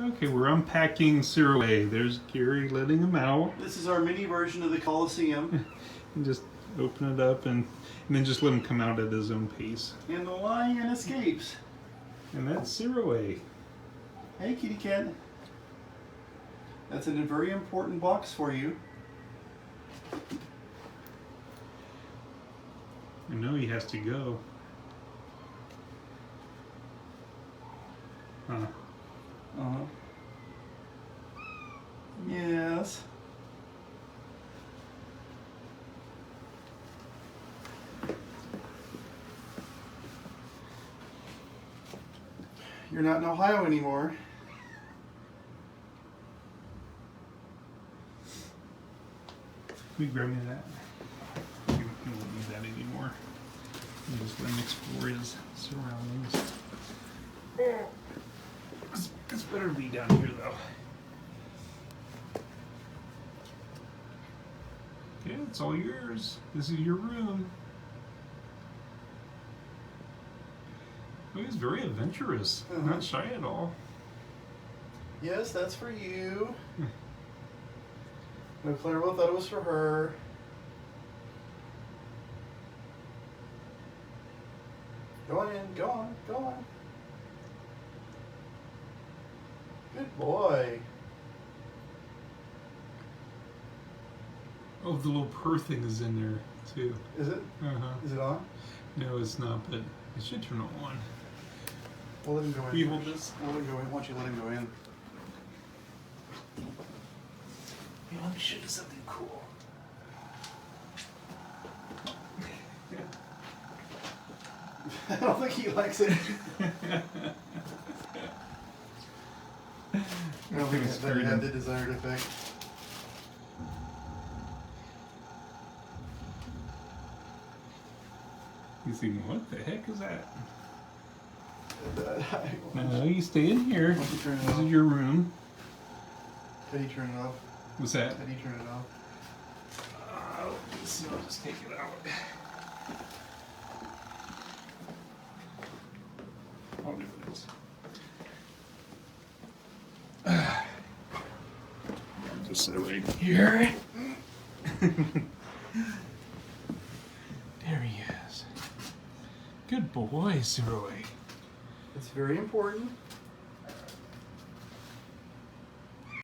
Okay, we're unpacking Siroe. There's Gary letting him out. This is our mini version of the Coliseum. And just open it up and then just let him come out at his own pace. And the lion escapes. And that's Siroe. Hey, kitty cat. That's a very important box for you. I know he has to go. Huh. Uh-huh. Yes. You're not in Ohio anymore. Can you grab me that? You won't need that anymore. You just let him explore his surroundings. It's better to be down here though. Okay, it's all yours. This is your room. Oh, he's very adventurous. Not shy at all. Yes, that's for you. No, Clarabelle thought it was for her. Go on in, go on, go on. Good boy. Oh, the little purr thing is in there too. Is it? Uh-huh. Is it on? No, it's not, but it should turn on. We'll let him go in. You hold this? We'll let him go in. Why don't you let him go in? Hey, let me show you something cool. I don't think he likes it. I don't think that had the desired effect. He's thinking, what the heck is that? No, you stay in here. This is your room. How do you turn it off? What's that? How do you turn it off? Let's see, I'll just take it out. I'll do this. Just sit right here. There he is. Good boy, Siroe. It's very important.